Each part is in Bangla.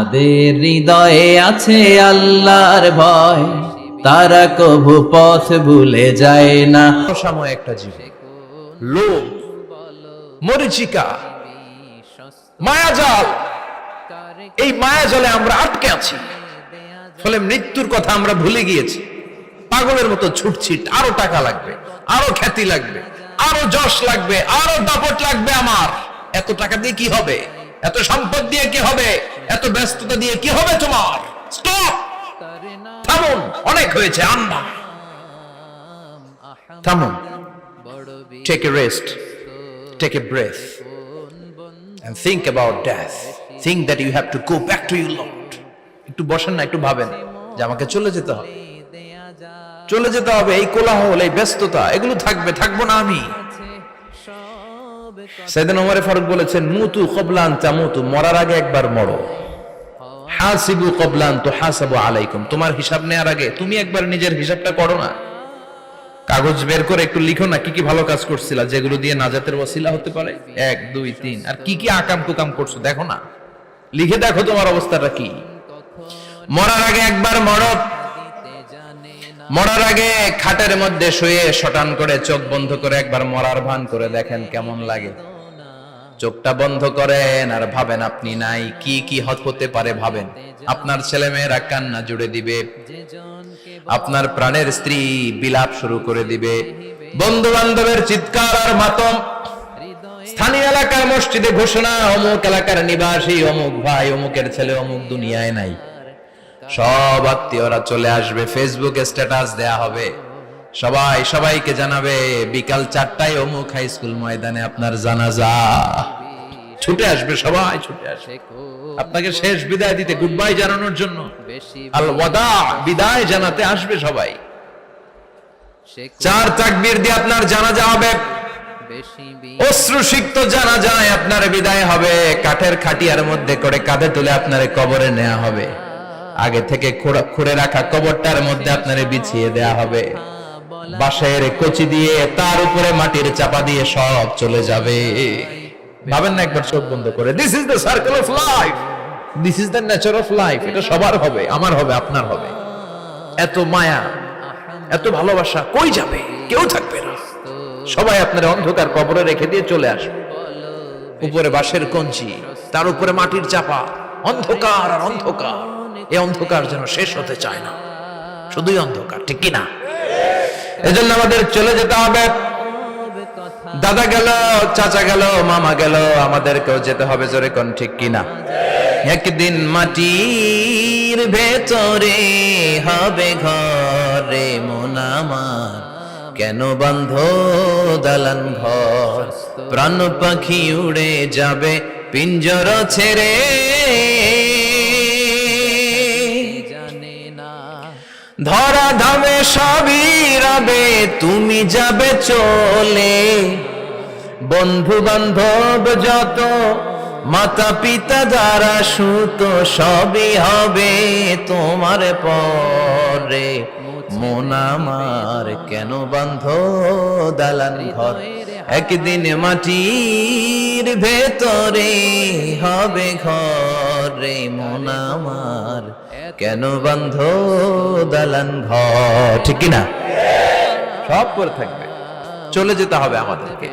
যাদের হৃদয়ে আছে আল্লাহর ভয়, তারা কভু পথ ভুলে যায় না। সময় একটা জীব, লোভ, মরিচিকা, মায়াজাল, এই মায়াজালে আমরা আটকে আছি। ফলে মৃত্যুর কথা আমরা ভুলে গিয়েছি। পাগলের মতো ছুটছি, আরো টাকা লাগবে, আরো খ্যাতি লাগবে, আরো যশ লাগবে, আরো দাপট লাগবে। আমার এত টাকা দিয়ে কি হবে? এত সম্পদ দিয়ে কি হবে? এত ব্যস্ততা দিয়ে কি হবে তোমার? স্টপ, থামুন, অনেক হয়েছে। আম্মা থামুন, take a rest, take a breath and think about death. Think that you have to go back to your Lord. একটু বসেন না, একটু ভাবেন যে আমাকে চলে যেতে হবে, চলে যেতে হবে। এই কোলাহল, এই ব্যস্ততা, এগুলো থাকবে, থাকবো না আমি। সাইয়েদনা ওমর ফারুক বলেছেন, মুতু ক্বাবলা আন তামুতু, মরার আগে একবার মরো। হাসিবু ক্বাবলা আন তুহাসাবু আলাইকুম, তোমার হিসাব নেওয়ার আগে তুমি একবার নিজের হিসাবটা করো না। কাগজ বের করে একটু লিখো না কি কি ভালো কাজ করছিলা, যেগুলো দিয়ে নাজাতের ওসিলা হতে পারে। 1 2 3, আর কি কি আকাম কুকাম করছো দেখো না, লিখে দেখো তোমার অবস্থাটা কি। মরার আগে একবার মরো। মরার আগে খাটের মধ্যে শুয়ে শটান করে চোখ বন্ধ করে একবার মরার ভান করে দেখেন কেমন লাগে। চোখটা বন্ধ করেন আর ভাবেন আপনি নাই, কি কি হতে পারে ভাবেন। আপনার ছেলে মেয়েরা কান্না জুড়ে দিবে, আপনার প্রাণের স্ত্রী বিলাপ শুরু করে দিবে, বন্ধু বান্ধবের চিৎকার আর মাতম, স্থানীয় এলাকার মসজিদে ঘোষণা, অমুক এলাকার নিবাসী অমুক ভাই অমুকের ছেলে অমুক দুনিয়ায় নাই। সব আত্মীয়রা চলে আসবে, ফেসবুকে স্ট্যাটাস দেয়া হবে, সবাই সবাইকে জানাবে বিকাল 4টায় অমুক হাই স্কুল ময়দানে আপনার জানাজা। ছুটে আসবে, সবাই ছুটে আসবে আপনাকে শেষ বিদায় দিতে, গুড বাই জানানোর জন্য, আল ওয়াদা, বিদায় জানাতে আসবে সবাই। 4 তাকবীর দিয়ে আপনার জানাজা হবে, অশ্রুসিক্ত জানাজায় আপনার বিদায় হবে। কাঠের খাটিয়ার মধ্যে করে কাঁধে তুলে আপনার কবরে নেওয়া হবে। আগে থেকে খুঁড়ে রাখা কবরটার মধ্যে আপনারে বিছিয়ে দেয়া হবে। বাঁশের কচি দিয়ে তার উপরে মাটির চাপা দিয়ে সব চলে যাবে। ভাবেন না একবার চোখ বন্ধ করে, this is the circle of life, this is the nature of life. এটা সবার হবে, আমার হবে, আপনার হবে। এত মায়া, এত ভালোবাসা কই যাবে? কেউ থাকবে না, সবাই আপনার অন্ধকার কবরে রেখে দিয়ে চলে আসবে। উপরে বাঁশের কঞ্চি, তার উপরে মাটির চাপা, অন্ধকার আর অন্ধকার। এই অন্ধকার যেন শেষ হতে চায় না, শুধুই অন্ধকার, ঠিক কিনা? এজন্য আমাদের চলে যেতে হবে। দাদা গেল, চাচা গেল, মামা গেল, আমাদেরকেও যেতে হবে, জোরে কোন ঠিক কিনা? একদিন মাটির ভেতরে হবে ঘরে মন আমার, কেন বন্ধ দালান ঘর, প্রাণ পাখি উড়ে যাবে পিঞ্জর ছেড়ে। ধরা ধামে সবই রবে, তুমি যাবে চলে, বন্ধু বান্ধব যত, মাতা পিতা যারা সুত, সবই হবে তোমার পরে। মন আমার কেন বন্ধ দালান ঘর, একদিন মাটির ভেতরে হবে ঘরে মন আমার, কেন বন্ধ দালান ঘর, ঠিক কিনা? সব করে থাকবে, চলে যেতে হবে আমাদেরকে।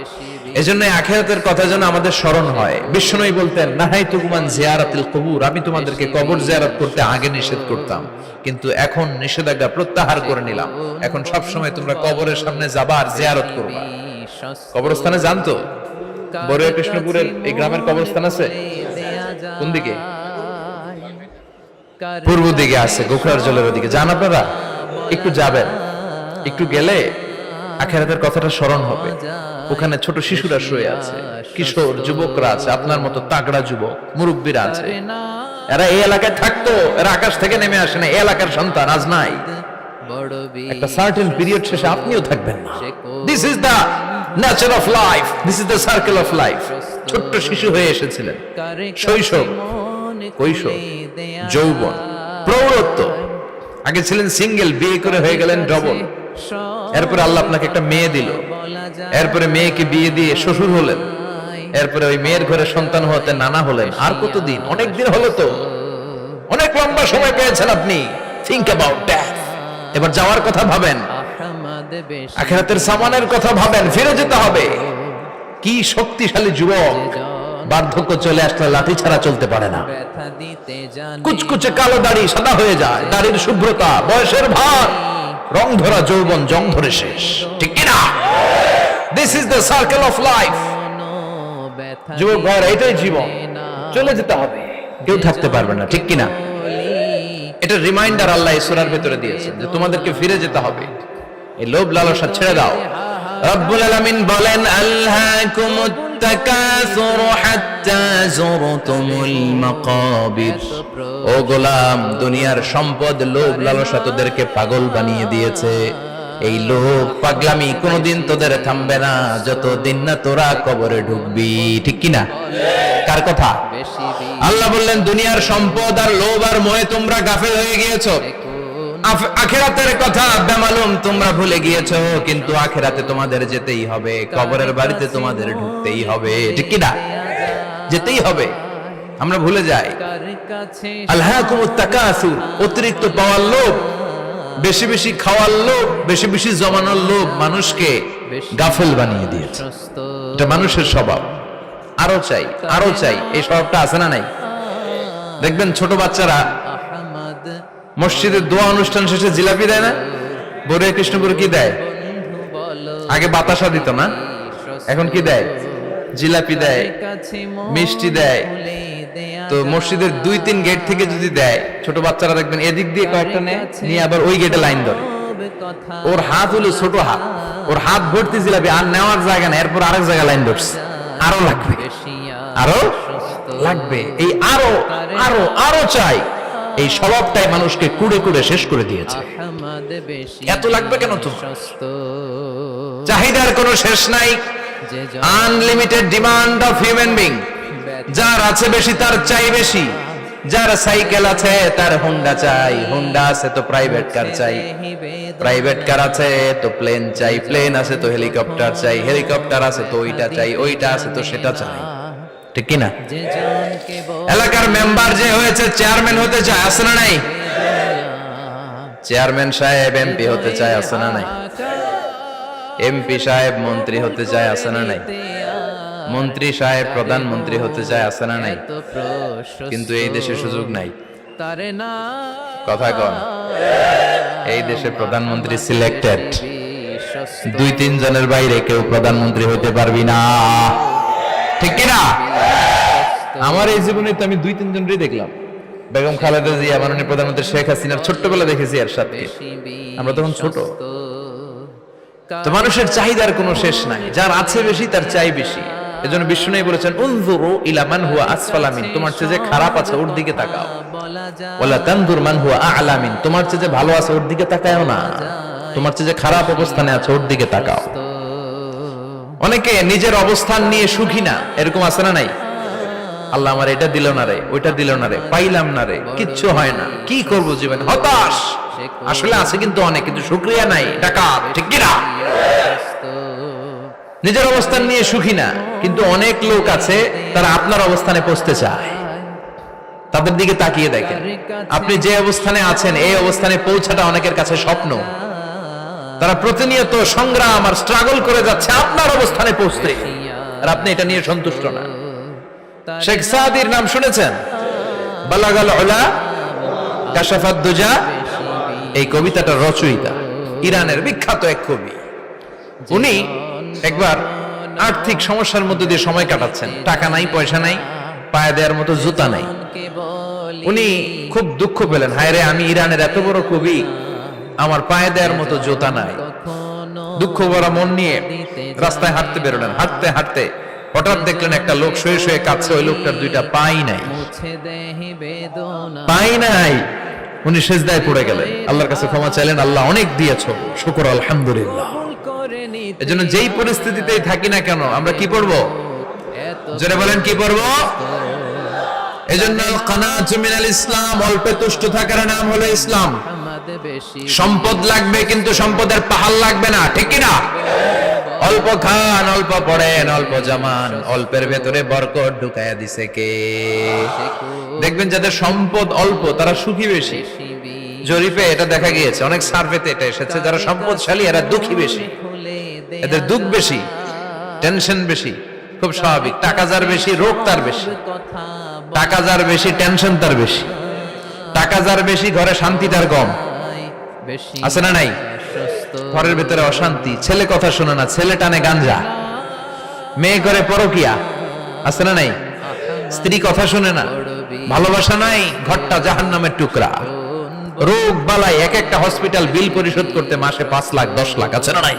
এজন্য আখিরাতের কথা যেন আমাদের স্মরণ হয়। বিশ্বনবী বলতেন, নাহাইতুকুমান জিয়ারাতিল কুবুর, আমি তোমাদেরকে কবর জিয়ারত করতে আগে নিষেধ করতাম, কিন্তু এখন নিষেধাজ্ঞা প্রত্যাহার করে নিলাম। এখন সব সময় তোমরা কবরের সামনে যাবা আর জিয়ারত করবা। কবরস্থানে জানতো বড়ুয়া কৃষ্ণপুরের এই গ্রামের কবরস্থান আছে কোন দিকে? পূর্ব দিকে আছে, গোখরার জলের ওদিকে। যান আপনারা, একটু যাবেন, একটু গেলে আখিরাতের কথাটা স্মরণ হবে। ওখানে ছোট শিশুরা শুয়ে আছে, কিশোর যুবকরা আছে, আপনার মতো তাগড়া যুবক, মুরব্বীরা আছে। এরা এই এলাকায় থাকতো, এরা আকাশ থেকে নেমে আসে না, এই এলাকার সন্তান আজ নাই। একটা সার্টেন পিরিয়ড শেষে আপনিও থাকবেন না। This is the nature of life, this is the circle of life. ছোট্ট শিশু হয়ে এসেছিলেন, শৈশব, কৈশোর, যৌবন, প্রৌঢ়ত্ব। আগে ছিলেন সিঙ্গেল, বিয়ে করে হয়ে গেলেন ডবল। এরপরে আল্লাহ আপনাকে একটা মেয়ে দিল, এরপরে মেয়েকে বিয়ে দিয়ে শ্বশুর হলেন, এরপরে ওই মেয়ের ঘরে সন্তান হতে নানা হলেন। আর কতদিন? অনেক দিন হলো তো। লম্বা সময় পেয়েছেন আপনি, থিংক অ্যাবাউট দ্যাট। এবার যাওয়ার কথা ভাবেন, আখিরাতের সামানের কথা ভাবেন, ফিরে যেতে হবে। কি শক্তিশালী যুবক, বার্ধক্য চলে আসলে লাঠি ছাড়া চলতে পারে না। কুচকুচে কালো দাড়ি সাদা হয়ে যায়, দাড়ির শুভ্রতা, বয়সের ভার, রং ধরা যৌবন জং ধরে শেষ, ঠিক কি না? This is the circle of life. যুবক ভাইরা, এটাই জীবন, চলে যেতে হবে, কেউ থাকতে পারবে না, ঠিক কি না? এটা রিমাইন্ডার আল্লাহ এই সূরার ভিতরে দিয়েছেন যে তোমাদেরকে ফিরে যেতে হবে, এই লোভ লালসা ছেড়ে দাও। রব্বুল আলামিন বলেন, আলহাকুমুত তাকাসুর হাত্তা যুরতুমুল মাকাবির। ও গোলাম, দুনিয়ার সম্পদ, লোভ লালসা তোদেরকে পাগল বানিয়ে দিয়েছে। এই লোভ পাগলামি কোনোদিন তোদের থামবে না যতদিন না তোরা কবরে ঢুকবি, ঠিক কি না? কার কথা? আল্লাহ বললেন, দুনিয়ার সম্পদ আর লোভ আর মোহে তোমরা গাফেল হয়ে গিয়েছো। আখিরাতের কথা বেমালুম তোমরা ভুলে গিয়েছো, কিন্তু আখিরাতে তোমাদের যেতেই হবে, কবরের বাড়িতে তোমাদের ঢুকতেই হবে, ঠিক কি না? যেতেই হবে, আমরা ভুলে যাই। আলহাকুমুত তাকাসুর, অতিরিক্ত পাওয়ার লোভ, বেশি বেশি খাওয়ার লোভ, বেশি বেশি জমানোর লোভ মানুষকে গাফেল বানিয়ে দিয়েছে। এটা মানুষের স্বভাব, আরো চাই আরো চাই, এই স্বভাবটা আছে না নাই? দেখবেন ছোট বাচ্চারা মসজিদের দোয়া অনুষ্ঠান শেষে জিলাপি দেয় না? বরে কৃষ্ণপুর কি দেয়? আগে বাতাসা দিত না, এখন কি দেয়? জিলাপি দেয়, মিষ্টি দেয়। তো মসজিদের 2-3 গেট থেকে যদি দেয়, ছোট বাচ্চারা দেখবেন এদিক দিয়ে কয়েকটা নিয়ে আবার ওই গেটে লাইন ধরে। ওর হাত হলো ছোট হাত, ওর হাত ভর্তি জিলাপি, আর নেওয়ার জায়গা নেই, এরপর আরেক জায়গায় লাইন ধরছে, আরো লাগবে, আরো লাগবে, এই আরো আরো আরো চাই। এই স্বভাবটাই মানুষকে কুড়ে কুড়ে শেষ করে দিয়েছে। এত লাগবে কেন? তো চাহিদার কোনো শেষ নাই, unlimited demand of human being. যার আছে বেশি তার চাই বেশি, যার সাইকেল আছে তার হুন্ডা চাই, হুন্ডা আছে তো প্রাইভেট কার চাই, প্রাইভেট কার আছে তো প্লেন চাই, প্লেন আছে তো হেলিকপ্টার চাই, হেলিকপ্টার আছে তো ওইটা চাই, ওইটা আছে তো সেটা চাই, ঠিক কি না? এলাকার মেম্বার যে হয়েছে চেয়ারম্যান হতে চায়, আছে না নাই? চেয়ারম্যান সাহেব এমপি হতে চায়, আছে না নাই? এমপি সাহেব মন্ত্রী হতে চায়, আছে না নাই? মন্ত্রী সাহেব প্রধানমন্ত্রী হতে চায়, আছে না নাই? কিন্তু এই দেশে সুযোগ নাই। কথা কন, এই দেশে প্রধানমন্ত্রী সিলেক্টেড, 2-3 জনের বাইরে কেউ প্রধানমন্ত্রী হতে পারবি না, ঠিক কিনা? আমার এই জীবনে তো আমি 2-3 জনই দেখলাম। বেগম খালেদা জিয়া, মাননীয় প্রধানমন্ত্রী শেখ হাসিনার ছোট্টবেলা দেখেছি এর সাথে, আমরা তখন ছোট। তো মানুষের চাহিদার কোনো শেষ নাই, যার আছে বেশি তার চাই বেশি। এজন্য বিষ্ণু বলেছেন, উনজুরু ইলা মান হুয়া আসফালা মিন, তোমার চেয়ে যে খারাপ আছে ওর দিকে তাকাও। ওয়ালা তানজুর মান হুয়া আ'লা মিন, তোমার চেয়ে যে ভালো আছে ওর দিকে তাকায়ও না, তোমার চেয়ে যে খারাপ অবস্থানে আছে ওর দিকে তাকাও। অনেকে নিজের অবস্থান নিয়ে সুখী না, এরকম আছে না নাই? আল্লাহ আমার এটা দিল না রে, ওইটা দিল না রে, পাইলাম না রে, কিচ্ছু হয় না, কি করব জীবনে, হতাশ। আসলে আছে কিন্তু অনেক, কিন্তু শুকরিয়া নাই, ডাকাত, ঠিক কি না? নিজের অবস্থান নিয়ে সুখী না, কিন্তু অনেক লোক আছে তারা আপনার অবস্থানে পৌঁছতে চায়। তাদের দিকে তাকিয়ে দেখেন, আপনি যে অবস্থানে আছেন এই অবস্থানে পৌঁছাটা অনেকের কাছে স্বপ্ন। তারা প্রতিনিয়ত সংগ্রাম আর স্ট্রাগল করে যাচ্ছে আপনার অবস্থানে পৌঁছতে, আর আপনি এটা নিয়ে সন্তুষ্ট না। শেখ সাদির নাম শুনেছেন? বালাগাল উলা কাশাফাত দুজা, এই কবিতাটার রচয়িতা ইরানের বিখ্যাত এক কবি। উনি একবার আর্থিক সমস্যার মধ্যে দিয়ে সময় কাটাচ্ছেন, টাকা নাই, পয়সা নাই, পায়ে দেওয়ার মতো জুতা নাই। উনি খুব দুঃখ পেলেন, হায় রে, আমি ইরানের এত বড় কবি, আমার পায়ে দেওয়ার মতো জুতা নাই। দুঃখ ভরা মন নিয়ে রাস্তায় হাঁটতে বেরোলেন। হাঁটতে হাঁটতে হঠাৎ দেখলেন একটা লোক শুয়ে শুয়ে কাঁদছে, ওই লোকটার 2টা পাই নাই, পাই নাই। উনি সেজদায় পড়ে গেলেন, আল্লাহর কাছে ক্ষমা চাইলেন, আল্লাহ অনেক দিয়েছো, শুকর আলহামদুলিল্লাহ। এজন্য যেই পরিস্থিতিতেই থাকি না কেন আমরা কি পড়বো? জোরে বলেন, কি পড়বো? এজন্য কানাতু মিনাল ইসলাম, অল্পে তুষ্ট থাকার নাম হলো ইসলাম। সম্পদ লাগবে কিন্তু সম্পদের পাহাড় লাগবে না, ঠিক কি না? অল্প খান, অল্প পড়েন, অল্প জমান, অল্পের ভেতরে বরকত ঢুকায়া দিছে কে? দেখবেন যাদের সম্পদ অল্প তারা সুখী বেশি। জরিপে এটা দেখা গিয়েছে, অনেক সার্ভেতে এটা এসেছে, যারা সম্পদশালী এরা দুঃখী বেশি, এদের দুঃখ বেশি, টেনশন বেশি। খুব স্বাভাবিক, টাকা যার বেশি রোগ তার বেশি, টাকা যার বেশি টেনশন তার বেশি, টাকা যার বেশি ঘরে শান্তি তার কম। আছে না নাই? ঘরের ভিতরে অশান্তি, ছেলে কথা শোনে না, ছেলে টানে গাঞ্জা, মেয়ে করে পরকিয়া। আছে না নাই? স্ত্রী কথা শুনে না, ভালোবাসা নাই, ঘরটা জাহান্নামের টুকরা। রোগ বালাই, এক একটা হসপিটাল বিল পরিশোধ করতে মাসে 5 লাখ 10 লাখ। আছে না নাই?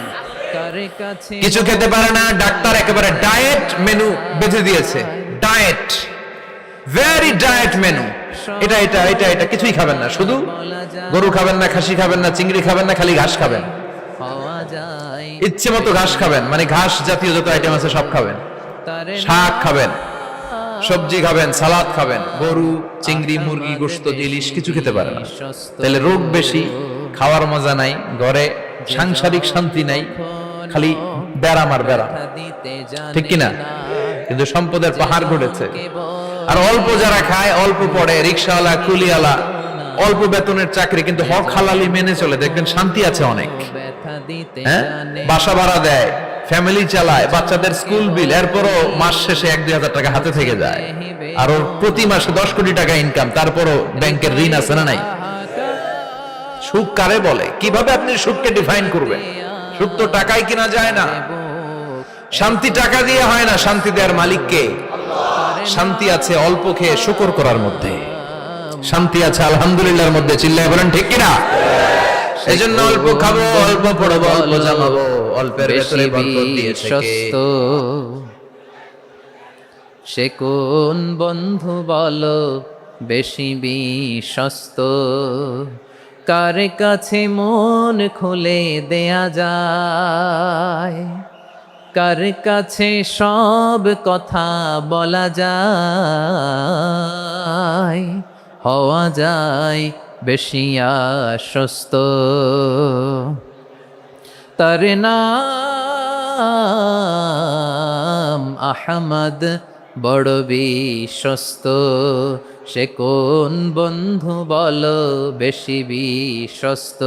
কিছু খেতে পারে না, ডাক্তার একেবারে ডায়েট মেনু বেঁধে দিয়েছে। ডায়েট, ভেরি ডায়েট মেনু, এটা এটা এটা এটা কিছুই খাবেন না, শুধু গরু খাবেন না, খাসি খাবেন না, চিংড়ি খাবেন না, খালি ঘাস খাবেন। ইচ্ছে মতো ঘাস খাবেন, মানে ঘাস জাতীয় যত আইটেম আছে সব খাবেন, শাক খাবেন, সবজি খাবেন, সালাদ খাবেন। গরু, চিংড়ি, মুরগি, গোশত, ইলিশ কিছু খেতে পারে না। তাহলে রোগ বেশি, খাওয়ার মজা নাই, ঘরে সাংসারিক শান্তি নাই, খালি ব্যারাম আর ব্যারাম, ঠিক কিনা? কিন্তু সম্পদের পাহাড় ঘটেছে। আর অল্প যারা খায়, অল্প পড়ে, রিক্সাওয়ালা, কুলিওয়ালা, অল্প বেতনের চাকরি, কিন্তু হক হালালি মেনে চলে, দেখবেন শান্তি আছে অনেক। হ্যাঁ, বাসা ভাড়া দেয়, ফ্যামিলি চালায়, বাচ্চাদের স্কুল বিল, এরপরও মাস শেষে 1-2 হাজার টাকা হাতে থেকে যায়। আর ওর প্রতি মাসে 10 কোটি টাকা ইনকাম, তারপরও ব্যাংকের ঋণ আছে না নাই? সুখ কারে বলে? কিভাবে আপনি সুখকে ডিফাইন করবেন? সুখ তো টাকায় কিনা যায় না, শান্তি টাকা দিয়ে হয় না, শান্তি দেওয়ার মালিক কে? শান্তি আছে অল্প খেয়ে শুকর করার মধ্যে, শান্তি আছে আলহামদুলিল্লাহর মধ্যে। চিল্লায় বলেন ঠিক কিনা? এজন্য অল্প খাবো, অল্প পড়বো, অল্প জামাবো, অল্পের ভেতরে বরকত দিয়েছে কে? সে কোন বন্ধু বলো বেশি বিশ্বস্ত, কার কাছে মন খুলে দেয়া যায়, কার কাছে সব কথা বলা যায়, হওয়া যায় বেশি আশ্বস্ত। তার নাম আহমদ, বড় বিশ্বস্ত। সে কোন বন্ধু বলো বেশি বিশ্বস্ত?